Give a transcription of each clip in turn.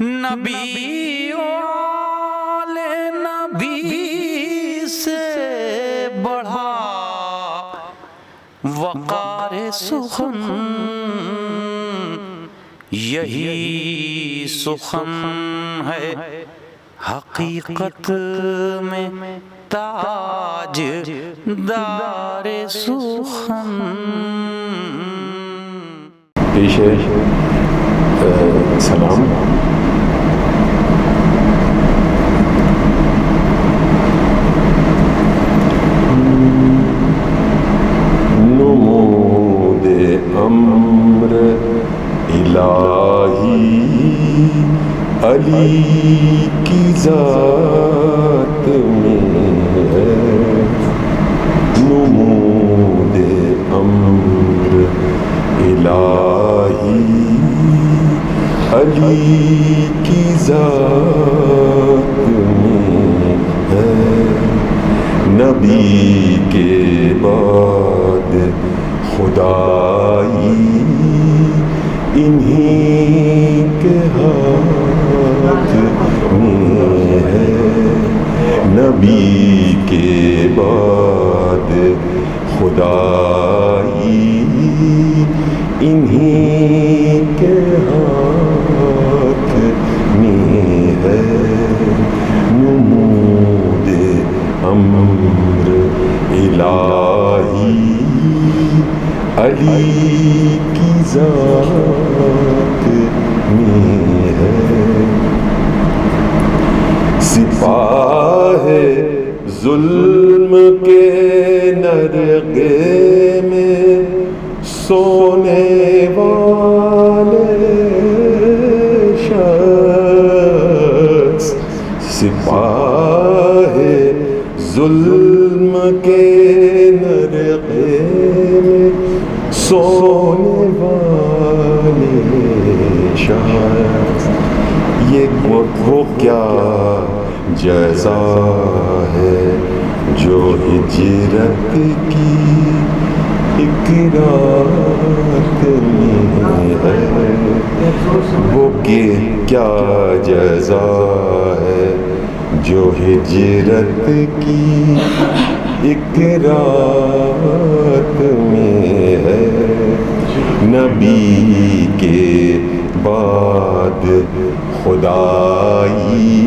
نبی والے نبی سے بڑھا وقار سخن، یہی سخن ہے حقیقت میں تاج دار سخن۔ پیش ہے سلام۔ نمود امر الہی علی کی ذات میں ہے، نمود امر الہی علی کی ذات میں ہے، نبی کے بعد خدائی انہی کے ہاتھ میں ہے، نبی کے بعد خدائی انہی کے ہاتھ میں ہے، نمود امر الہی علی کی ذات میں ہے، سپاہ ظلم کے نرغے میں سونے والے شخص، سپاہ ظلم کے نرغے میں سونے والے شخص، یہ وہ کیا جزا ہے جو ہجرت کی ایک رات میں ہے، وہ کیا جزا ہے جو ہجرت کی ایک رات میں ہے، نبی کے بعد خدائی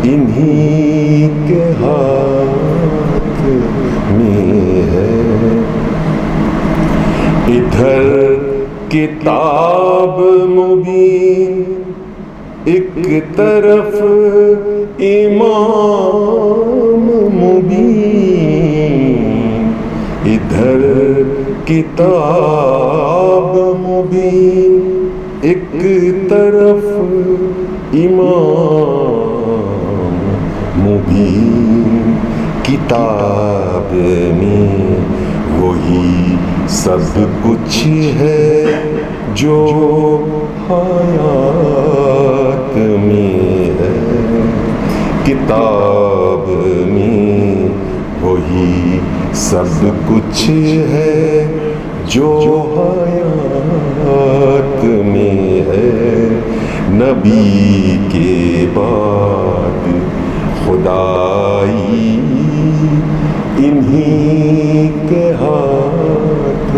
انہی کے ہاتھ میں ہے، ادھر کتاب مبین ایک طرف امام مبین، ادھر کتاب مبین ایک طرف امام مبین، کتاب میں وہی سب کچھ ہے جو حیات میں ہے، کتاب میں وہی سب کچھ ہے جو حیات میں ہے، نبی کے بعد خدائی انہی کے ہاتھ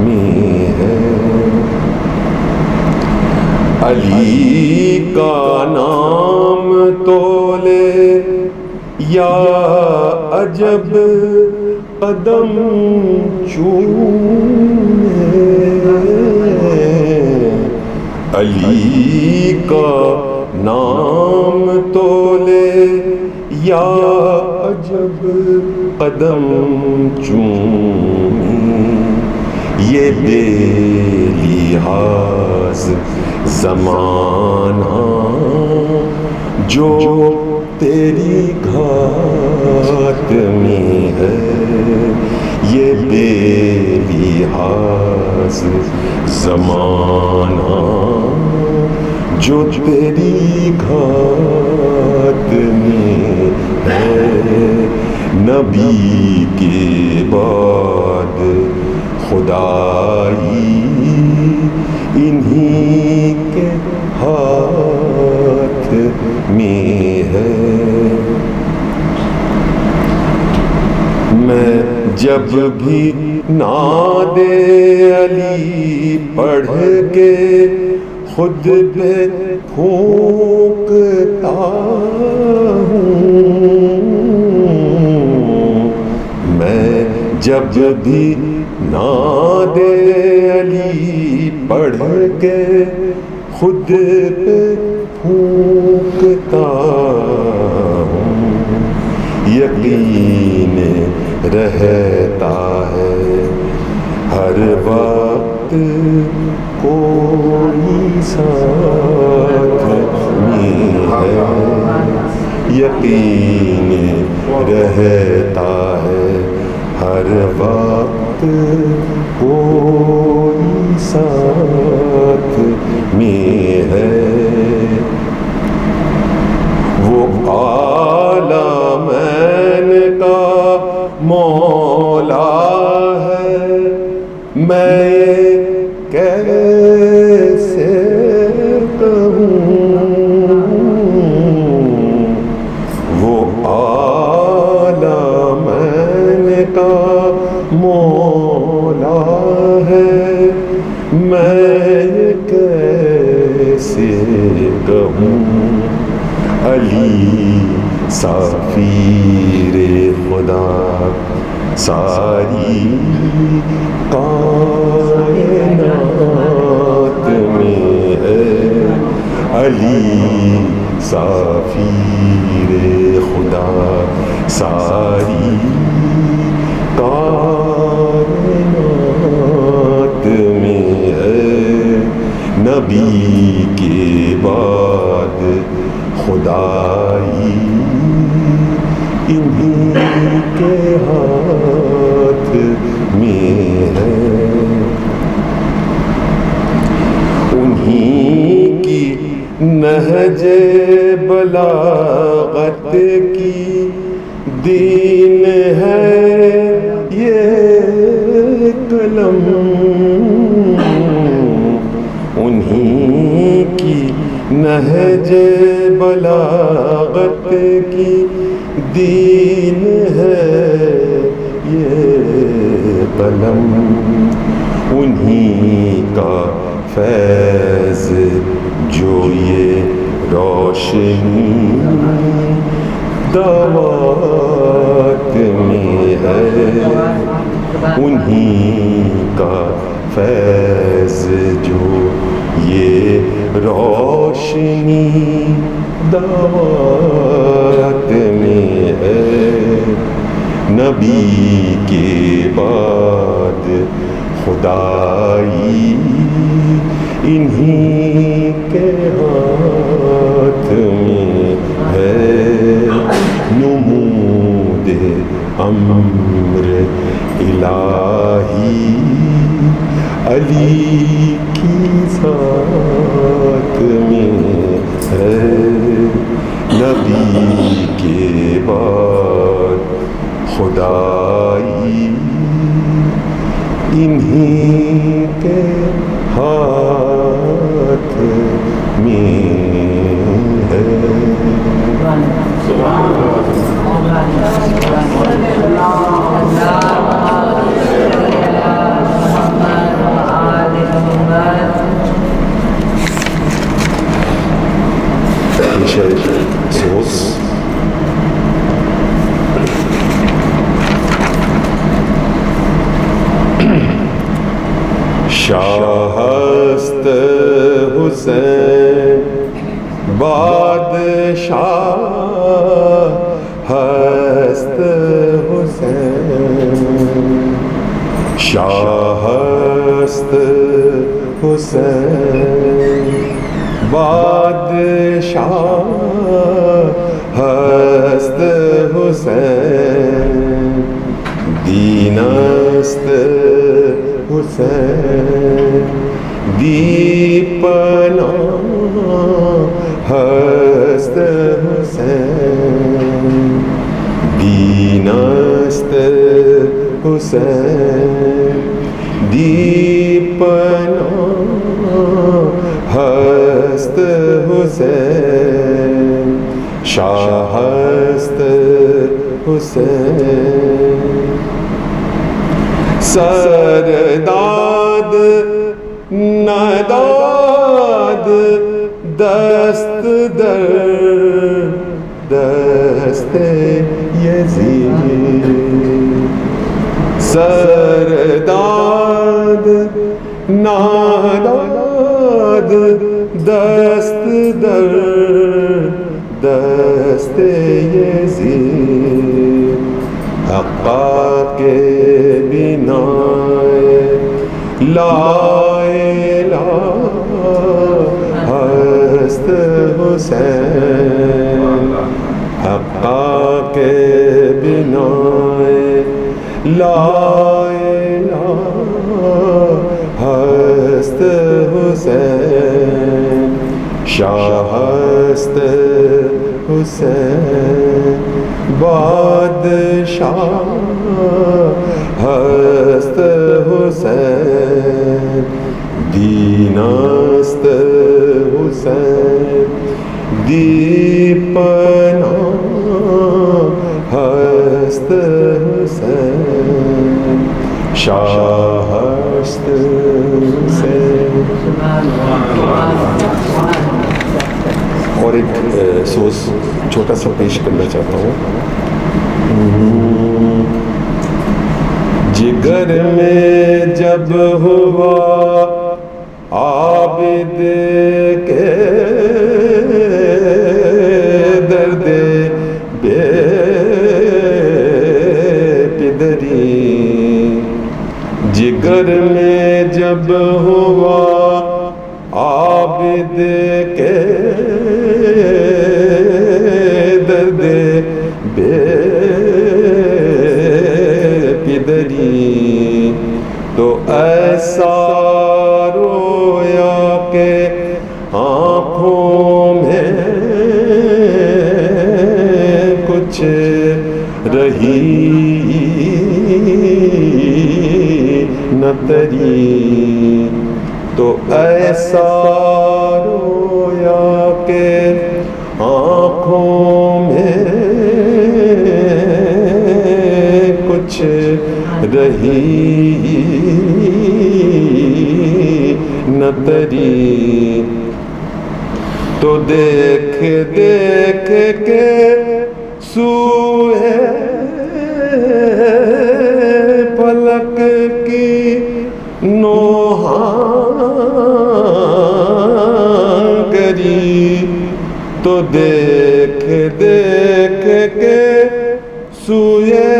میں ہے، علی کا نام تو لے یا عجب قدم چومے، علی کا نام تو لے یا عجب قدم چومے، یہ بے لحاظ زمانہ جو تیری گھات میں ہے، یہ بے لحاظ زمانہ جو تیری گھات میں ہے، نبی کے بعد خدائی انہی کے ہاتھ جب بھی نعت علی پڑھ کے خود پہ پھونکتا ہوں، میں جب بھی نعت علی پڑھ کے خود پہ پھونکتا ہوں، یقین رہتا ہے ہر وقت کوئی ساتھ میں ہے، یقین رہتا ہے ہر وقت کوئی ساتھ میں ہے، وہ عالمین کا مولا ہے، میں کیسے کہوں، وہ عالمین کا مولا ہے، میں کیسے کہوں، علی سفیر خدا ساری کائنات میں ہے، علی سفیر خدا ساری کائنات میں ہے، نبی کے بعد خدائی انہیں کے ہاتھ میں ہے، انہیں کی نہج بلاغت کی دین ہے یہ قلم، انہیں کی نہج بلاغت کی دین ہے یہ قلم، انہیں کا فیض جو یہ روشنی دعوات میں ہے، انہیں کا فیض جو یہ روشنی دعوات میں ہے، نبی کے بعد خدائی انہیں کے ہاتھ میں ہے، نمود امر الہی علی کی ذات میں ہے، نبی کے بعد خدائی انہیں کے ہاتھ میں ہے۔ شاہ ہست حسین بادشاہ ہست حسین، شاہ ہست حسین بادشاہ ہست حسین، دین است حسین دیپنا ہست حسین، دین است حسین دیپنا ہست حسین، شاہ ہست حسین۔ سرداد نداد دست در دست یزید سرداد ناداد دست در دست یزید حقا کے بنا لا الہ ہست حسین حقا کے بنا لا الہ ہست حسین شاہ ہست حسین بادشاہ ہست حسین دین است حسین دیپنا ہست حسین شاہ ہست حسین. اور ایک سوز چھوٹا سا پیش کرنا چاہتا ہوں. جگر میں جب ہوا عابد کے درد بے پدری جگر میں جب ہوا عابد کے درد بے پدری تو ایسا رویا کہ آنکھوں میں کچھ رہی نہ تری تو ایسا رویا کہ آنکھوں میں کچھ رہی نہ تری تو دیکھ دیکھ کے سوئے پلک کی نوحہ گری تو دیکھ دیکھ کے سوئے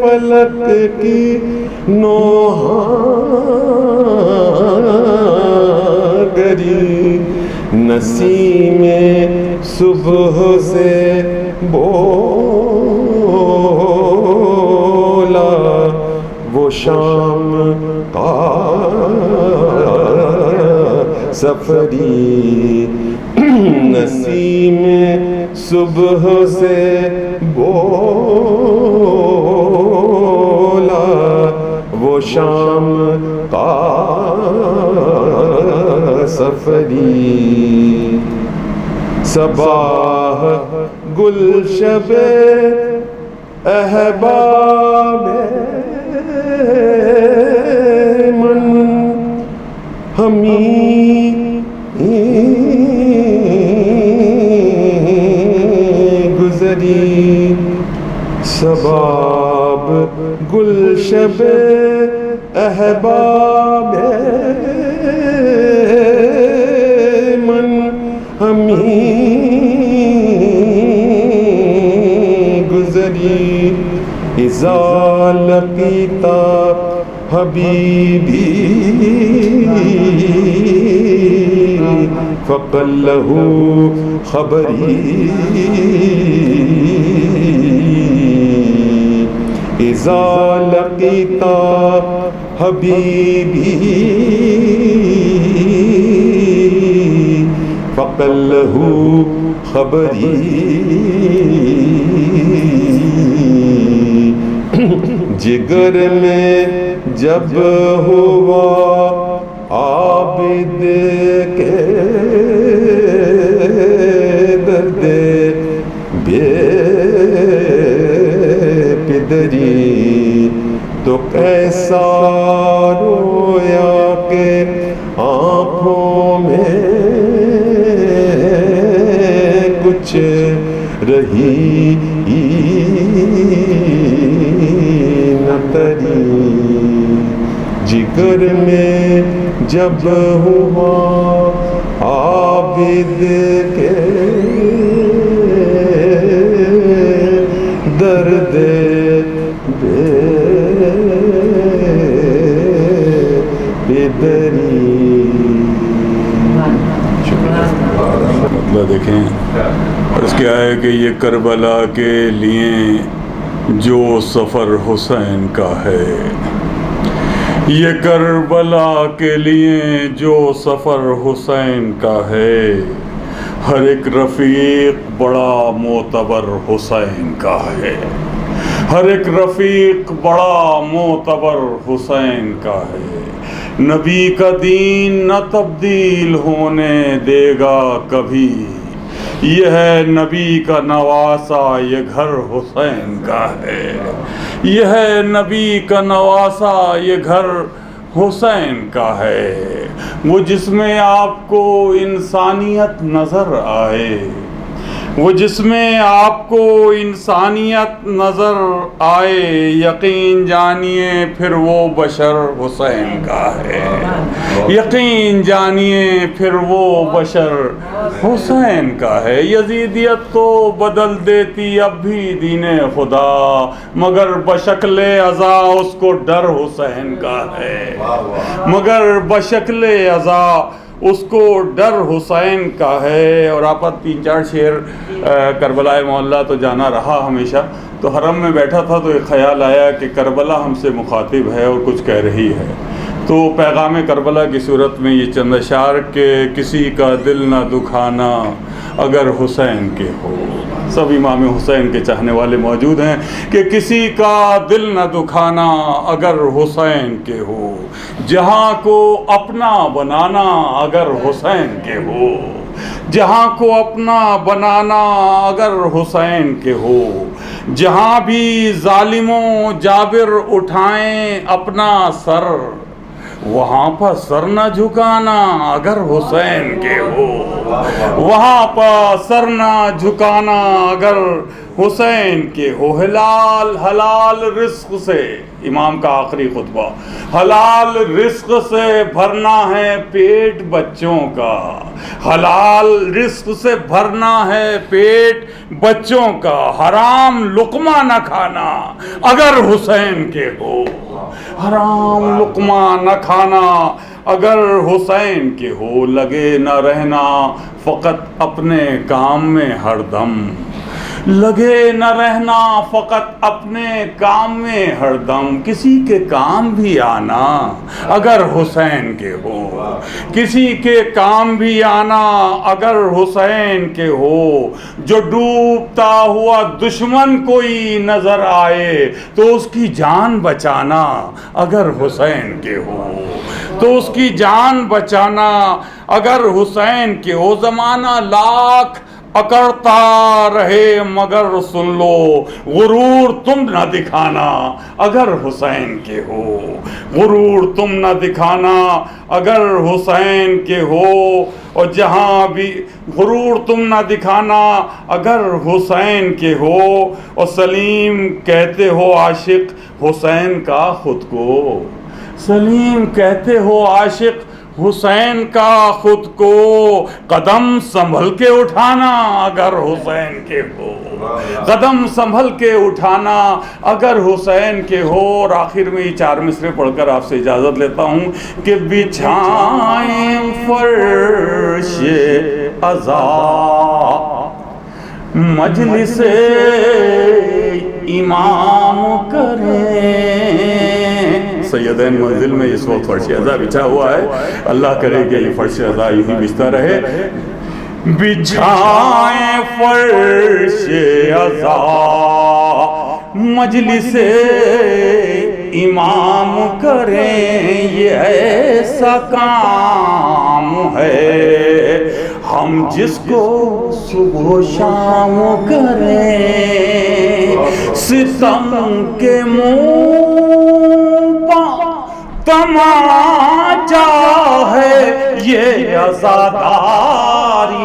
فلک کی نوحہ گری نسیم صبح سے بولا وہ شام کا سفری نسیم صبح سے بولا وہ شام کا سفری صباح گل شب احباب من ہمیں گزری صباب گل شب احباب من ہمیں گزری اذا لقیتا حبیبی فقل له خبری اذا لقیتا حبیبی فقل له خبری جگر میں جب ہوا عابد کے درد بے دری تو ایسا رویا کہ آنکھوں میں کچھ رہی نہ تری، جگر میں جب ہوا عابد کے درد بےدری۔ مطلب دیکھیں، عرض کیا ہے کہ یہ کربلا کے لیے جو سفر حسین کا ہے، یہ کربلا کے لیے جو سفر حسین کا ہے، ہر ایک رفیق بڑا معتبر حسین کا ہے، ہر ایک رفیق بڑا معتبر حسین کا ہے۔ نبی کا دین نہ تبدیل ہونے دے گا کبھی، یہ ہے نبی کا نواسا، یہ گھر حسین کا ہے، یہ ہے نبی کا نواسا، یہ گھر حسین کا ہے۔ وہ جس میں آپ کو انسانیت نظر آئے، وہ جس میں آپ کو انسانیت نظر آئے، یقین جانیے پھر وہ بشر حسین کا ہے، یقین جانیے پھر وہ بشر حسین کا ہے۔ یزیدیت تو بدل دیتی اب بھی دین خدا، مگر بشکل عزا اس کو ڈر حسین کا ہے، مگر بشکل عزا اس کو ڈر حسین کا ہے۔ اور آپ 3-4 شعر کربلا معلّہ تو جانا رہا ہمیشہ، تو حرم میں بیٹھا تھا تو ایک خیال آیا کہ کربلا ہم سے مخاطب ہے اور کچھ کہہ رہی ہے، تو پیغام کربلا کی صورت میں یہ چند اشعار کہ کسی کا دل نہ دکھانا اگر حسین کے ہو۔ سب امام حسین کے چاہنے والے موجود ہیں کہ کسی کا دل نہ دکھانا اگر حسین کے ہو، جہاں کو اپنا بنانا اگر حسین کے ہو، جہاں کو اپنا بنانا اگر حسین کے ہو، جہاں بھی ظالموں جابر اٹھائیں اپنا سر، وہاں پر سر نہ جھکانا اگر حسین کے ہو، وہاں پر سر نہ جھکانا اگر حسین کے ہو۔ حلال رزق سے، امام کا آخری خطبہ، حلال رزق سے بھرنا ہے پیٹ بچوں کا، حلال رزق سے بھرنا ہے پیٹ بچوں کا، حرام لقمہ نہ کھانا اگر حسین کے ہو، حرام لقمہ نہ کھانا اگر حسین کے ہو، لگے نہ رہنا فقط اپنے کام میں ہر دم، لگے نہ رہنا فقط اپنے کام میں ہر دم، کسی کے کام بھی آنا اگر حسین کے ہو، کسی کے کام بھی آنا اگر حسین کے ہو، جو ڈوبتا ہوا دشمن کوئی نظر آئے تو اس کی جان بچانا اگر حسین کے ہو، تو اس کی جان بچانا اگر حسین کے ہو۔ زمانہ لاکھ اکڑتا رہے مگر سن لو، غرور تم نہ دکھانا اگر حسین کے ہو، غرور تم نہ دکھانا اگر حسین کے ہو، اور جہاں بھی غرور تم نہ دکھانا اگر حسین کے ہو، اور سلیم کہتے ہو عاشق حسین کا خود کو، سلیم کہتے ہو عاشق حسین کا خود کو، قدم سنبھل کے اٹھانا اگر حسین کے ہو، قدم سنبھل کے اٹھانا اگر حسین کے ہو۔ اور آخر میں یہ 4 مصرے پڑھ کر آپ سے اجازت لیتا ہوں کہ بچھائیں فرش عزا مجلس امام کریں، سیدین منزل میں اس وقت فرش عزا بچھا ہوا ہے، اللہ کرے کہ یہ فرش عزا یوں ہی بچھتا رہے۔ بچھائیں فرش عزا مجلس امام کریں، یہ ایسا کام ہے ہم جس کو صبح و شام کریں ستم کے منہ پا تماچا ہے یہ عزاداری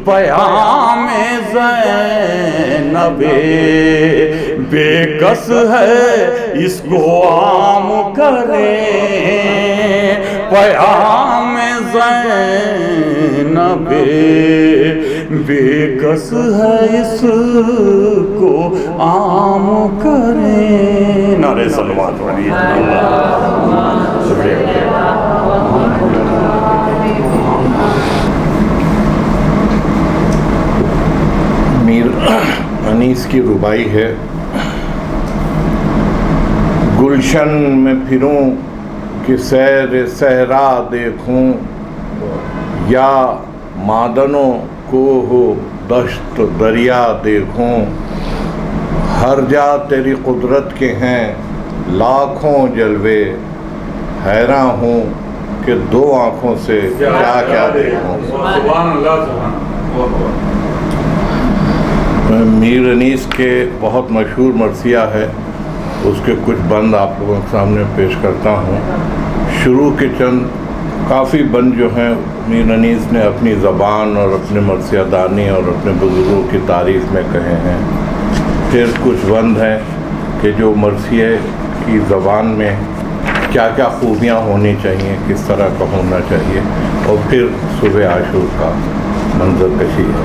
پیام زینب بے کس ہے اس کو عام کریں پیام زینب بے کس ہے اس کو عام کریں. نعرہ صلوات پڑھیے. شکریہ. میر انیس کی ربائی ہے. گلشن میں پھروں کہ سیر صحرا دیکھوں یا معدنوں کوہ دشت دریا دیکھوں ہر جا تیری قدرت کے ہیں لاکھوں جلوے حیراں ہوں کہ دو آنکھوں سے کیا کیا دیکھوں. میر انیس کے بہت مشہور مرثیہ ہے, اس کے کچھ بند آپ لوگوں کے سامنے پیش کرتا ہوں. شروع کے چند کافی بند جو ہیں میر انیس نے اپنی زبان اور اپنے مرثیہ دانی اور اپنے بزرگوں کی تعریف میں کہے ہیں. پھر کچھ بند ہیں کہ جو مرثیہ کی زبان میں کیا کیا خوبیاں ہونی چاہیے, کس طرح کا ہونا چاہیے, اور پھر صبح عاشور کا منظر کشی ہے.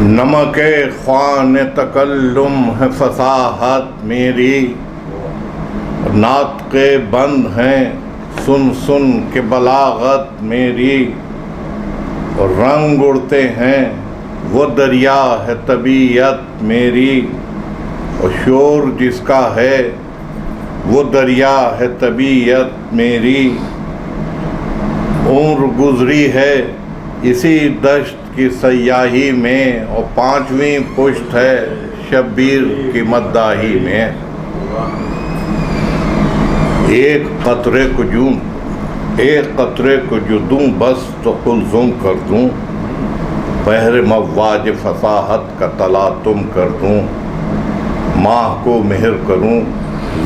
نمک خوان تکلم ہے فصاحت میری, ناطق بند ہیں سن سن کے بلاغت میری, اور رنگ اڑتے ہیں وہ دریا ہے طبیعت میری, اور شور جس کا ہے وہ دریا ہے طبیعت میری. عمر گزری ہے اسی دشت کی سیاہی میں, اور پانچویں پشت ہے شبیر کی مداحی میں. ایک قطرے کو جو دوں بس تو قلزم کر دوں, بحر مواج فصاحت کا تلاطم کر دوں. ماہ کو مہر کروں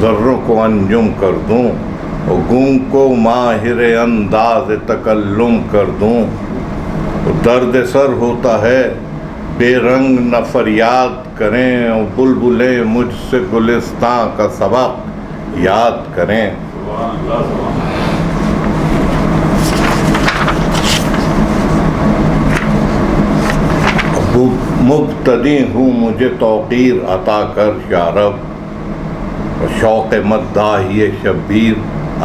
ذروں کو انجم کر دوں, اور گونگ کو ماہر انداز تکلم کر دوں. درد سر ہوتا ہے بے رنگ نہ فریاد کریں, اور بلبلیں مجھ سے گلستان کا سبق یاد کریں. مبتدی ہوں مجھے توقیر عطا کر یا رب, اور شوق مداحی شبیر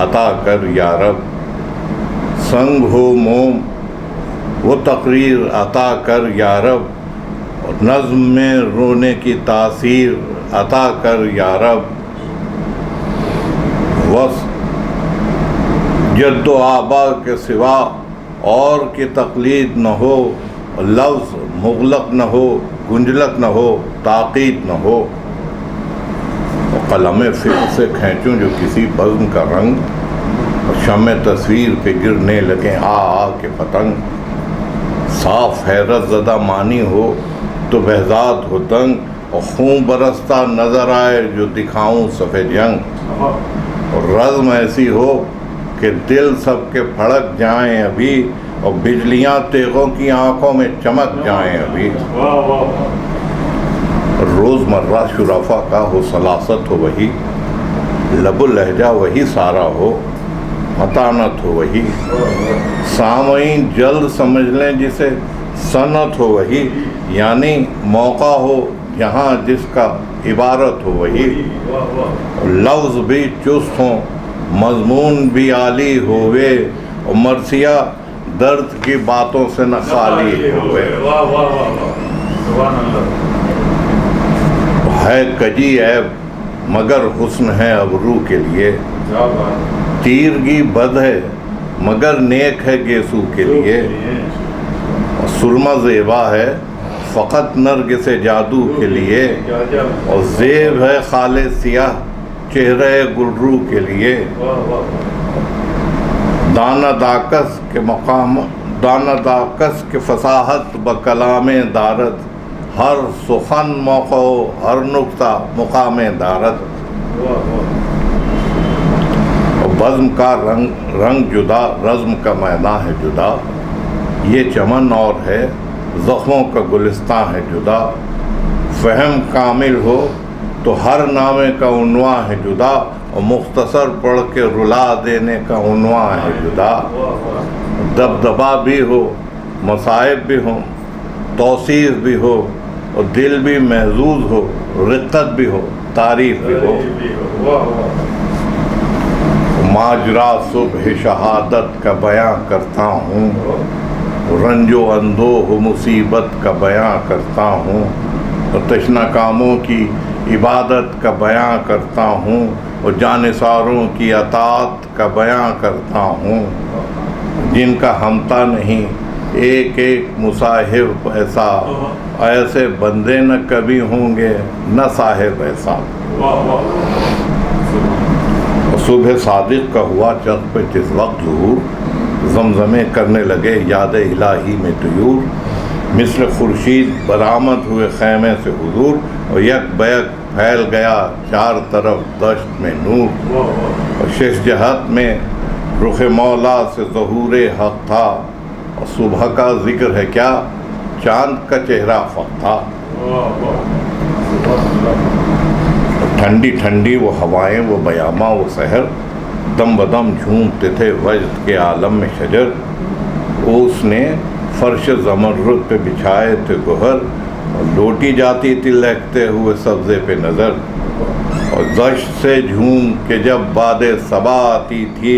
عطا کر یا رب. سنگ ہو موم وہ تقریر عطا کر یا رب, اور نظم میں رونے کی تاثیر عطا کر یا رب. وصف جد و آبا کے سوا اور کی تقلید نہ ہو, لفظ مغلق نہ ہو, گنجلک نہ ہو, تاقید نہ ہو. اور قلم فکر سے کھینچوں جو کسی بزم کا رنگ, اور شمع تصویر پہ گرنے لگیں آ کے پتنگ. صاف حیرت زدہ معنی ہو تو بہزاد ہو دنگ, اور خون برستا نظر آئے جو دکھاؤں صف جنگ. اور رزم ایسی ہو کہ دل سب کے پھڑک جائیں ابھی, اور بجلیاں تیغوں کی آنکھوں میں چمک جائیں ابھی. روز مرہ شرفا کا ہو سلاست ہو وہی, لب لہجہ وہی سارا ہو, متانت ہو وہی. سامعین جلد سمجھ لیں جسے صنعت ہو وہی, یعنی موقع ہو جہاں جس کا عبارت ہو وہی. لفظ بھی چست ہوں مضمون بھی عالی ہوئے, اور مرثیہ درد کی باتوں سے نہ خالی ہوئے. ہے کجی عیب مگر حسن ہے ابرو کے لیے, تیرگی بد ہے مگر نیک ہے گیسو کے لیے. سرما زیبا ہے فقط نرگ سے جادو کے لیے, اور زیب ہے خالص سیاہ چہرے گلرو کے لیے دانہ داکس کے مقام، دانہ داکس کے فصاحت بکلام دارت، ہر سخن موقع ہر نقطہ مقام دارت، بزم کا رنگ جدا، رزم کا میدان ہے جدا، یہ چمن اور ہے زخموں کا گلستان ہے جدا، فہم کامل ہو تو ہر نامے کا عنوان ہے جدا، اور مختصر پڑھ کے رلا دینے کا عنوان ہے جدا، دبدبا بھی ہو، مصائب بھی ہوں، توصیف بھی ہو، اور دل بھی محظوظ ہو، رقت بھی ہو، تعریف بھی ہو، ماجرا صبح شہادت کا بیان کرتا ہوں، رنج و اندوہ مصیبت کا بیان کرتا ہوں، اور تشنہ کاموں کی عبادت کا بیان کرتا ہوں، اور جانثاروں کی اطاعت کا بیان کرتا ہوں، جن کا ہمتا نہیں ایک ایک مصاحب ایسا، ایسے بندے نہ کبھی ہوں گے نہ صاحب ایسا۔ صبح صادق کا ہوا چرخ پہ جس وقت ظہور، زمزمے کرنے لگے یاد الہی میں طیور، مثل خورشید برآمد ہوئے خیمے سے حضور، اور یک بیک پھیل گیا چار طرف دشت میں نور، اور شش جہت میں رخ مولا سے ظہور حق تھا، اور صبح کا ذکر ہے کیا چاند کا چہرہ فق تھا، ٹھنڈی ٹھنڈی وہ ہوائیں وہ بیامہ وہ سحر، دم بدم جھومتے تھے وجد کے عالم میں شجر، اس نے فرش زمرد پہ بچھائے تھے گوہر، اور لوٹی جاتی تھی لہکتے ہوئے سبزے پہ نظر، اور دشت سے جھوم کے جب باد صبا آتی تھی،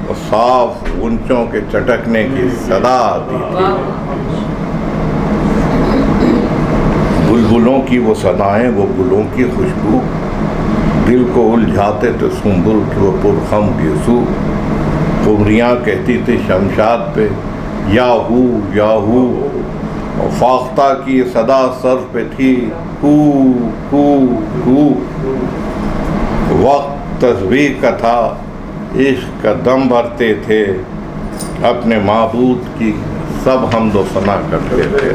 اور صاف غنچوں کے چٹکنے کی صدا آتی تھی، بلبلوں کی وہ صدائیں وہ گلوں کی خوشبو، دل کو الجھاتے تھے سنبل کی وہ پرخم گیسو، قمریاں کہتی تھی شمشاد پہ یاہو یاہو، اور فاختہ کی صدا سر پہ تھی ہو ہو ہو، وقت تسبیح کا تھا عشق کا دم بھرتے تھے، اپنے معبود کی سب حمد و ثنا کرتے تھے،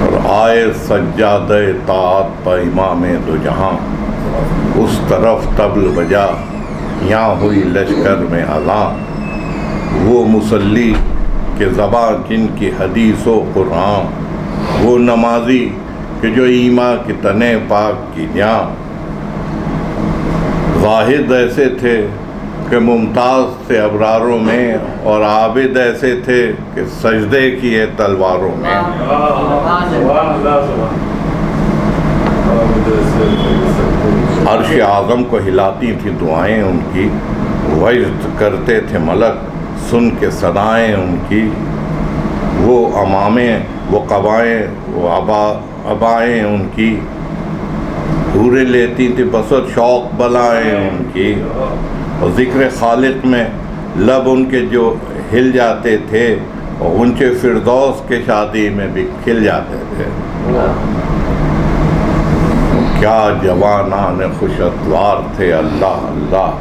اور آئے سجادہ طاعت پہ امام دو جہاں، اس طرف طبل بجا یہاں ہوئی لشکر میں اذاں، وہ مصلی کہ زبان جن کی حدیث و قرآن، وہ نمازی کہ جو ایمان کی تنے پاک کی جاں، زاہد ایسے تھے کہ ممتاز تھے ابراروں میں، اور عابد ایسے تھے کہ سجدے کیے تلواروں میں، عرش اعظم کو ہلاتی تھی دعائیں ان کی، وجد کرتے تھے ملک سن کے صدائیں ان کی، وہ امامیں وہ قبائیں وہ عبائیں ان کی، حوریں لیتی تھی بسط شوق بلائیں ان کی، اور ذکر خالق میں لب ان کے جو ہل جاتے تھے، اور غنچے فردوس کے شادی میں بھی کھل جاتے تھے، کیا جوانان خوش اتوار تھے اللہ اللہ،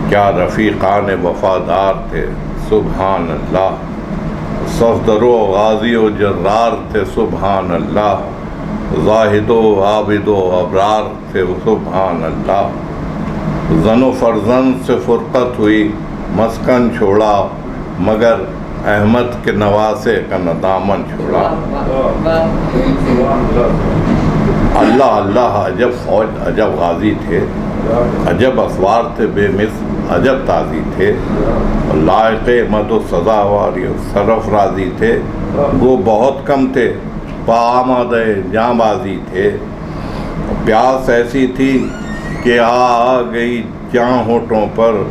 کیا رفیقان وفادار تھے سبحان اللہ، صفدر و غازی و جرار تھے سبحان اللہ، زاہد و عابد و ابرار تھے سبحان اللہ، زن و فرزند سے فرقت ہوئی مسکن چھوڑا، مگر احمد کے نواسے کا نہ دامن چھوڑا، اللہ اللہ عجب فوج عجب غازی تھے، عجب اسوار تھے بے مثل عجب تازی تھے، لائق مد و سزاواری و سرفرازی تھے، وہ بہت کم تھے پاماد جاں بازی تھے، پیاس ایسی تھی کہ آ گئی جاں ہونٹوں پر،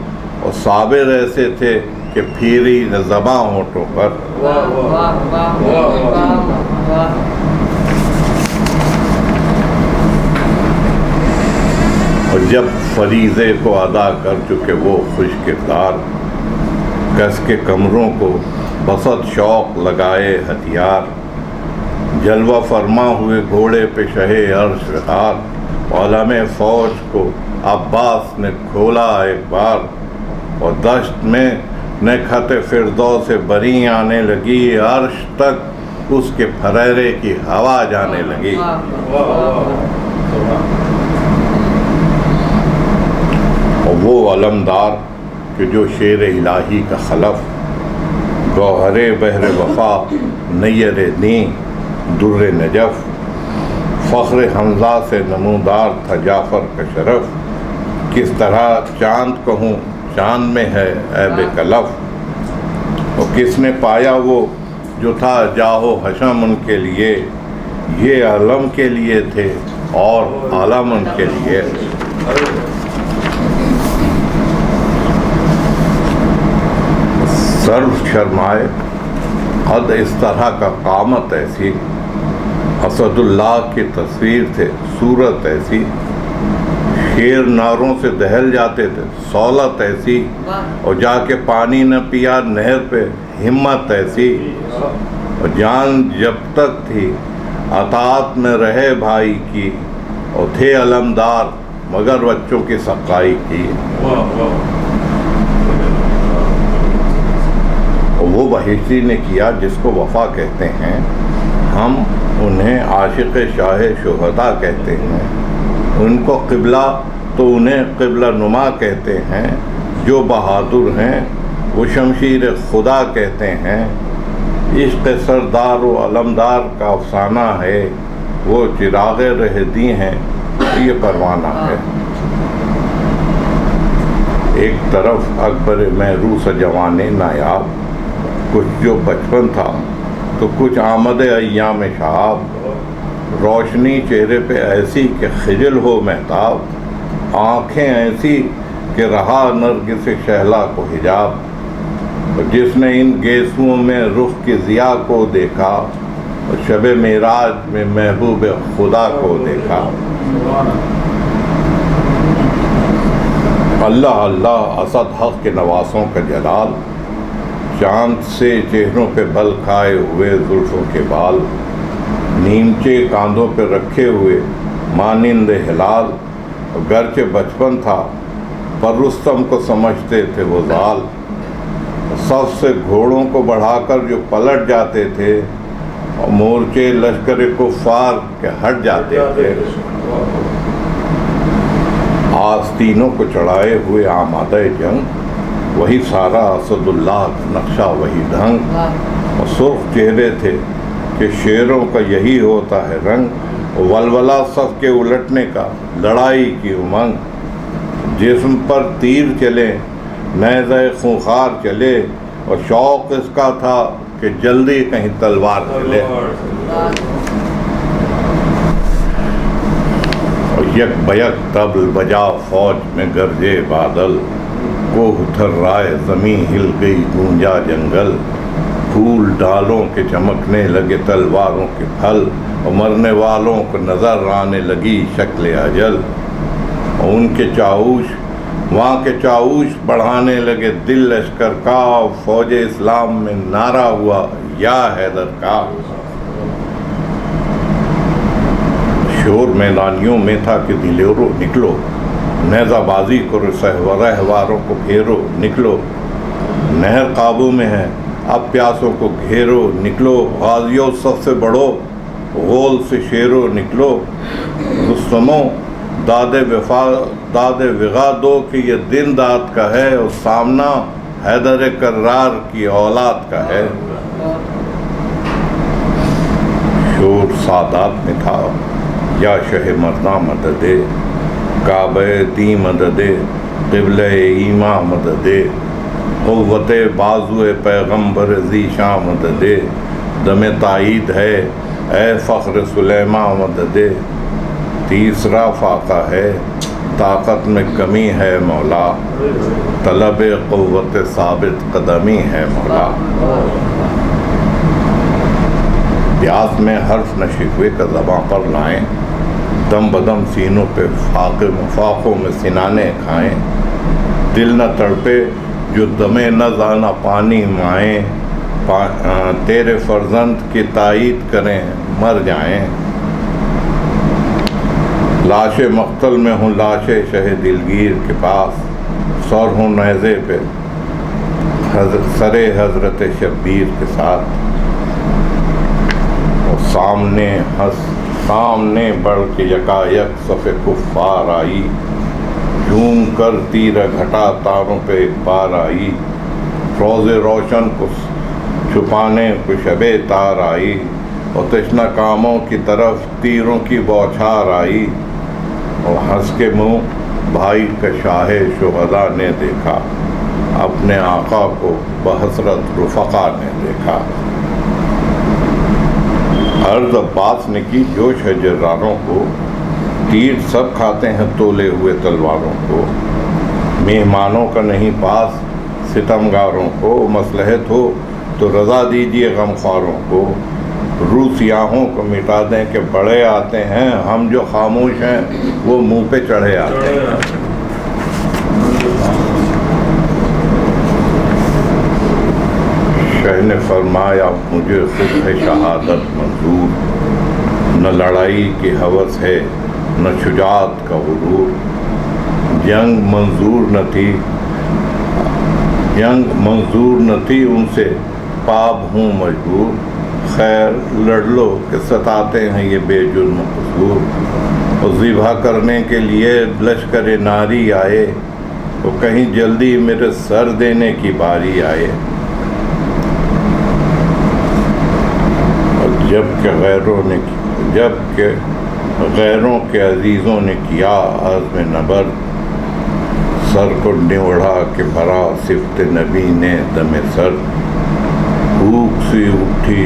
اور صابر ایسے تھے کہ پھیری نہ زباں ہونٹوں پر، اور جب فریضے کو ادا کر چکے وہ خوش کردار، کس کے کمروں کو بسط شوق لگائے ہتھیار، جلوہ فرما ہوئے گھوڑے پہ شہے عرش رہا، عالم فوج کو عباس نے کھولا ایک بار، اور دشت میں نکہت فردوس بری آنے لگی، عرش تک اس کے پھریرے کی ہوا جانے لگی۔ اور وہ علمدار کہ جو شیر الہی کا خلف، گوہر بحر وفا نیر دین در نجف، فخر حمزہ سے نمودار تھا جعفر کا شرف، کس طرح چاند کہوں چاند میں ہے عیب کلف، اور کس نے پایا وہ جو تھا جاہ و حشم ان کے لیے، یہ علم کے لیے تھے اور عالم ان کے لیے۔ سرو شرمائے قد اس طرح کا قامت ایسی، اسد اللہ کی تصویر تھے صورت ایسی، شیر ناروں سے دہل جاتے تھے سہولت ایسی، اور جا کے پانی نہ پیا نہر پہ ہمت ایسی، اور جان جب تک تھی اطاعت میں رہے بھائی کی، اور تھے علمدار مگر بچوں کی سقائی کی۔ وہ بہشتی نے کیا جس کو وفا کہتے ہیں، ہم انہیں عاشق شاہ شہداء کہتے ہیں، ان کو قبلہ تو انہیں قبلہ نما کہتے ہیں، جو بہادر ہیں وہ شمشیر خدا کہتے ہیں، عشق سردار و علمدار کا افسانہ ہے، وہ چراغ رہدی ہیں یہ پروانہ ہے۔ ایک طرف اکبر محروس جوانے نایاب، کچھ جو بچپن تھا تو کچھ آمد ایام شہاب، روشنی چہرے پہ ایسی کہ خجل ہو مہتاب، آنکھیں ایسی کہ رہا نرگس شہلا کو حجاب، جس نے ان گیسوؤں میں رخ کی ضیاء کو دیکھا، اور شب معراج میں محبوب خدا کو دیکھا۔ اللہ اللہ اسد حق کے نواسوں کا جلال، چاند سے چہروں پہ بل کھائے ہوئے زلفوں کے بال، نیمچے کاندھوں پہ رکھے ہوئے مانند ہلال، گرچہ بچپن تھا پر رستم کو سمجھتے تھے وہ زال، صف سے گھوڑوں کو بڑھا کر جو پلٹ جاتے تھے، اور مورچے لشکر کفار کے ہٹ جاتے تھے، آستینوں کو چڑھائے ہوئے آمادہ جنگ، وہی سارا اسد اللہ نقشہ وہی ڈھنگ، اور سرخ چہرے تھے کہ شیروں کا یہی ہوتا ہے رنگ، ولولہ صف کے الٹنے کا لڑائی کی امنگ، جسم پر تیر چلے نیزہ خونخوار چلے، اور شوق اس کا تھا کہ جلدی کہیں تلوار چلے، اور یک بیک طبل بجا فوج میں گرجے بادل، کوہ تھر رائے زمین ہل گئی گونجا جنگل، پھول ڈالوں کے چمکنے لگے تلواروں کے پھل، اور مرنے والوں کو نظر آنے لگی شکل اجل، اور ان کے چاؤش وہاں کے چاؤش بڑھانے لگے دل لشکر کا، فوج اسلام میں نعرہ ہوا یا حیدر کا۔ شور میدانیوں میں تھا کہ دلیرو نکلو، نیزہ بازی کرو رہواروں کو گھیرو نکلو، نہر قابو میں ہے اب پیاسوں کو گھیرو نکلو، غازیوں سب سے بڑھو غول سے شیرو نکلو، رستموں داد وغا دو کہ یہ دن داد کا ہے، اور سامنا حیدر کرار کی اولاد کا ہے۔ شور سادات میں تھا یا شہ مرداں مددے، کعبہ دی مددے قبلہ ایماں مددے، قوت بازو پیغمبر ذیشاں مددے، دم تائید ہے اے فخر سلیماں مددے، تیسرا فاقہ ہے طاقت میں کمی ہے مولا، طلب قوت ثابت قدمی ہے مولا۔ پیاس میں حرف نہ شکوے کا زباں پر لائیں، دم بدم سینوں پہ فاقوں میں سنانے کھائیں، دل نہ تڑپے جو دمے نہ زانا پانی مائیں، تیرے فرزند کی تائید کریں مر جائیں. لاش مقتل میں ہوں لاش شہ دلگیر کے پاس، سور ہوں نیزے پہ سرے حضرت شبیر کے ساتھ. اور سامنے بڑھ کے یکایک صف کفار آئی، جھوم کر تیر گھٹا تاروں پہ ایک بار آئی. روز روشن کو چھپانے کو شب تار آئی، اور تشنہ کاموں کی طرف تیروں کی بوچھار آئی. اور ہنس کے منہ بھائی کا شاہ شہداء نے دیکھا، اپنے آقا کو بحسرت رفقا نے دیکھا. عرض عباس نے کی جوش ہے جراروں کو، تیر سب کھاتے ہیں تولے ہوئے تلواروں کو. مہمانوں کا نہیں پاس ستمگاروں کو، مصلحت ہو تو رضا دیجیے غمخواروں کو. روح سیاہوں کو مٹا دیں کہ بڑے آتے ہیں، ہم جو خاموش ہیں وہ منہ پہ چڑھے آتے ہیں. شاہ نے فرمایا مجھے خود ہے شہادت منظور، نہ لڑائی کی ہوس ہے نہ شجاعت کا غرور. جنگ منظور نہ تھی ان سے پاب ہوں مجبور. خیر لڑ لو کہ ستاتے ہیں یہ بے جرم قصور. اور ذبح کرنے کے لیے لشکر ناری آئے، تو کہیں جلدی میرے سر دینے کی باری آئے. اور جب کہ غیروں کے عزیزوں نے کیا عزم نبرد، سر کو نوڑا کہ بھرا صفت نبی نے دم سر. بھوک سی اٹھی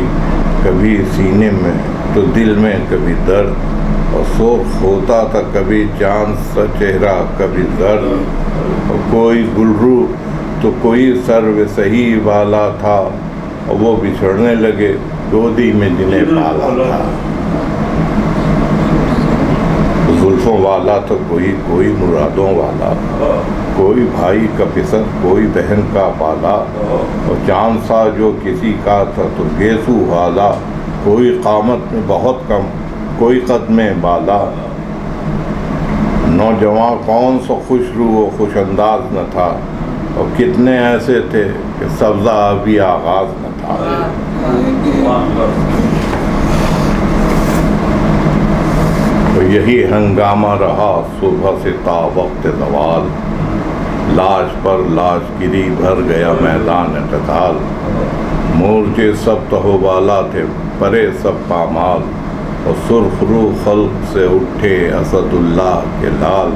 کبھی سینے میں تو دل میں کبھی درد، اور سرخ ہوتا تھا کبھی چاند سا چہرہ کبھی زرد. اور کوئی گلرو تو کوئی سرو سہی والا تھا، اور وہ بچھڑنے لگے گودی میں جنہیں پالا تھا. زلفوں والا تو کوئی مرادوں والا، کوئی بھائی کا پسر کوئی بہن کا بالا. اور چاند سا جو کسی کا تھا تو گیسو والا، کوئی قامت میں بہت کم کوئی قد میں بالا. نوجوان کون سا خوش رو و خوش انداز نہ تھا، اور کتنے ایسے تھے کہ سبزہ ابھی آغاز نہ تھا. تو یہی ہنگامہ رہا صبح سے تا وقت زوال، لاش پر لاش گری بھر گیا میدان قتال. مورچے سب تہو بالا تھے پرے سب پامال، اور سرخ رو خلق سے اٹھے اسد اللہ کے لال.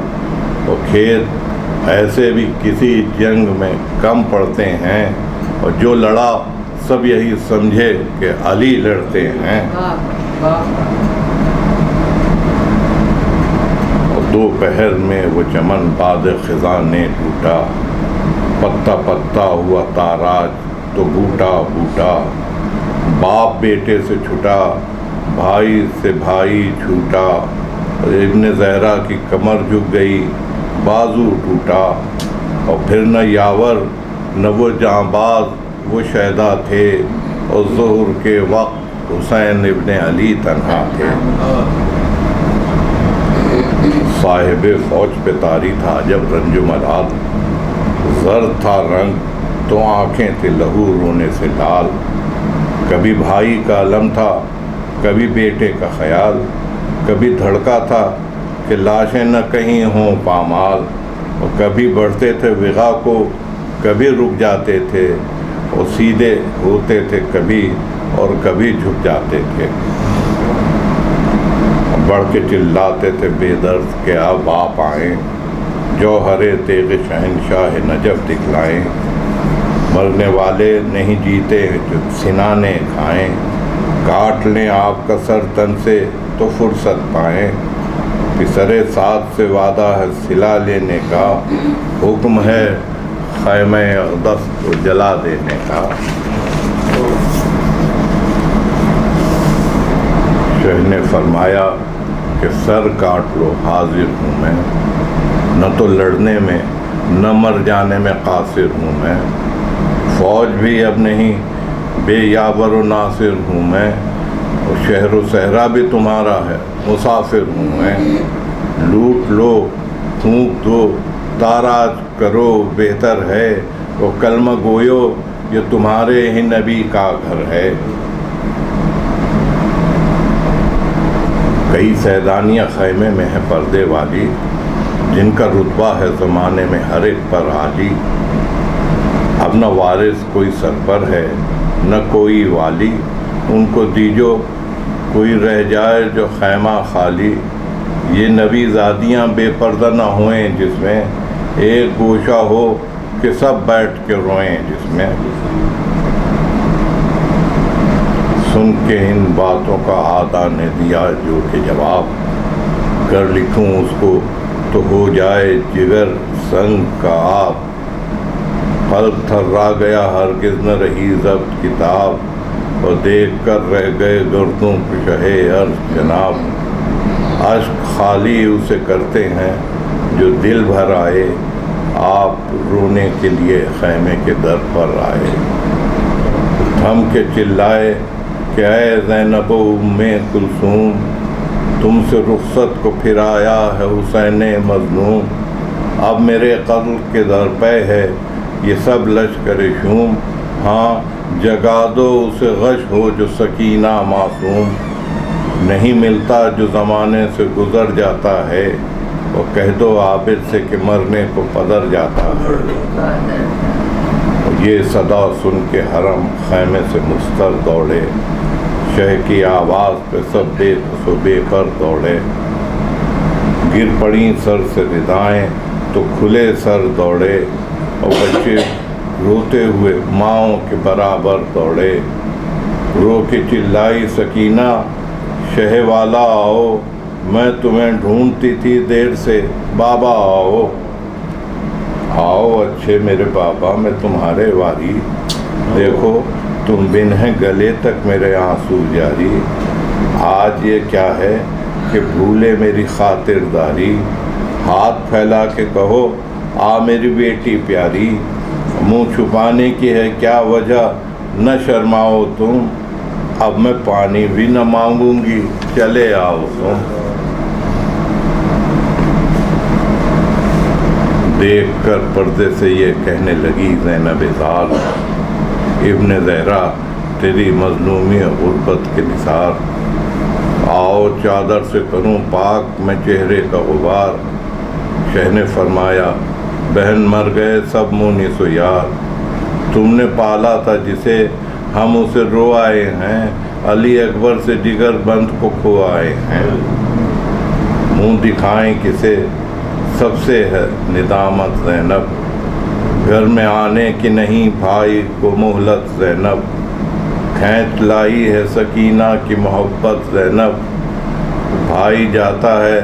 اور کھیت ایسے بھی کسی جنگ میں کم پڑتے ہیں، اور جو لڑا سب یہی سمجھے کہ علی لڑتے ہیں. دوپہر میں وہ چمن باد خزاں نے ٹوٹا، پتا پتا ہوا تاراج تو بوٹا بوٹا. باپ بیٹے سے چھٹا بھائی سے بھائی چھوٹا، ابن زہرا کی کمر جھک گئی بازو ٹوٹا. اور پھر نہ یاور نہ وہ جانباز وہ شہدا تھے، اور ظہر کے وقت حسین ابن علی تنہا تھے. صاحب فوج پہ طاری تھا جب رنج و ملال، زرد تھا رنگ تو آنکھیں تھے لہو رونے سے لال. کبھی بھائی کا علم تھا کبھی بیٹے کا خیال، کبھی دھڑکا تھا کہ لاشیں نہ کہیں ہوں پامال. اور کبھی بڑھتے تھے وغا کو کبھی رک جاتے تھے، اور سیدھے ہوتے تھے کبھی اور کبھی جھک جاتے تھے. بڑھ کے چلاتے تھے بے درد کہ اب آپ آئیں، جوہرے تیغ شہنشاہ نجف دکھلائیں. مرنے والے نہیں جیتے جو سنانے کھائیں، کاٹ لیں آپ کا سر تن سے تو فرصت پائیں. پسرے ساتھ سے وعدہ ہے صلہ لینے کا، حکم ہے خیمہ اقدس کو جلا دینے کا. شاہ نے فرمایا کہ سر کاٹ لو حاضر ہوں میں، نہ تو لڑنے میں نہ مر جانے میں قاصر ہوں میں. فوج بھی اب نہیں بے یاور و ناصر ہوں میں، اور شہر و صحرا بھی تمہارا ہے، مسافر ہوں میں۔ لوٹ لو پھونک دو تاراج کرو بہتر ہے، وہ کلمہ گویو یہ تمہارے ہی نبی کا گھر ہے۔ کئی سیدانیاں خیمے میں ہیں پردے والی، جن کا رتبہ ہے زمانے میں ہر ایک پر عالی۔ اب نہ وارث کوئی سرپر ہے نہ کوئی والی، ان کو دیجو کوئی رہ جائے جو خیمہ خالی۔ یہ نبی زادیاں بے پردہ نہ ہوئیں جس میں، ایک گوشہ ہو کہ سب بیٹھ کے روئیں جس میں۔ سن کے ان باتوں کا آدھا نے دیا جو کہ جواب، گر لکھوں اس کو تو ہو جائے جگر سنگ کا آپ۔ قلب تھرا گیا ہرگز نہ رہی ضبط کتاب، اور دیکھ کر رہ گئے گردوں کو شہے عرض جناب۔ اشک خالی اسے کرتے ہیں جو دل بھر آئے، آپ رونے کے لیے خیمے کے در پر آئے۔ تھم کے چلائے کہ اے زینب و ام کلثوم، تم سے رخصت کو پھر آیا ہے حسین مظلوم۔ اب میرے قتل کے در پہ ہے یہ سب لشکر شوم، ہاں جگا دو اسے غش ہو جو سکینہ معصوم۔ نہیں ملتا جو زمانے سے گزر جاتا ہے، وہ کہہ دو عابد سے کہ مرنے کو پدر جاتا ہے۔ یہ صدا سن کے حرم خیمے سے مستر دوڑے، شہ کی آواز پہ سب بے بس و بے پر دوڑے۔ گر پڑیں سر سے ردائیں تو کھلے سر دوڑے، اور بچے روتے ہوئے ماؤں کے برابر دوڑے۔ رو کے چلائی سکینہ شہ والا آؤ، میں تمہیں ڈھونڈتی تھی دیر سے بابا آؤ۔ آؤ اچھے میرے بابا میں تمہارے واری، دیکھو تم بن ہیں گلے تک میرے آنسو جاری۔ آج یہ کیا ہے کہ بھولے میری خاطر داری، ہاتھ پھیلا کے کہو آ میری بیٹی پیاری۔ منہ چھپانے کی ہے کیا وجہ نہ شرماؤ تم، اب میں پانی بھی نہ مانگوں گی چلے آؤ تم۔ دیکھ کر پردے سے یہ کہنے لگی زینب زال، ابن زہرا تیری مظلومی غربت کے نثار۔ آؤ چادر سے کروں پاک میں چہرے کا غبار۔ شہ نے فرمایا بہن مر گئے سب مونس و یار، تم نے پالا تھا جسے ہم اسے رو آئے ہیں، علی اکبر سے جگر بند کو کھو آئے ہیں۔ منہ دکھائیں کسے سب سے ہے ندامت زینب، گھر میں آنے کی نہیں بھائی کو مہلت زینب۔ کھینچ لائی ہے سکینہ کی محبت زینب، بھائی جاتا ہے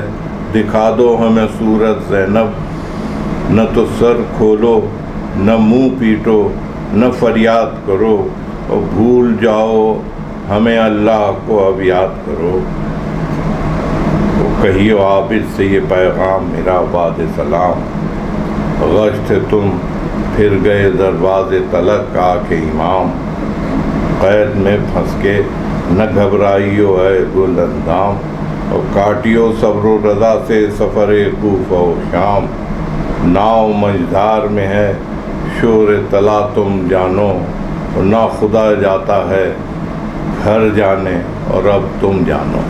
دکھا دو ہمیں صورت زینب۔ نہ تو سر کھولو نہ منہ پیٹو نہ فریاد کرو، اور بھول جاؤ ہمیں اللہ کو اب یاد کرو۔ وہ کہیو عابد سے یہ پیغام میرا بعد سلام، غش تھے تم پھر گئے دروازے تلک آ کے امام۔ قید میں پھنس کے نہ گھبرائیو اے گل اندام، اور کاٹیو صبر و رضا سے سفر کوفہ و شام۔ ناؤ مجدار میں ہے شور طلا تم جانو، اور نہ خدا جاتا ہے گھر جانے اور اب تم جانو۔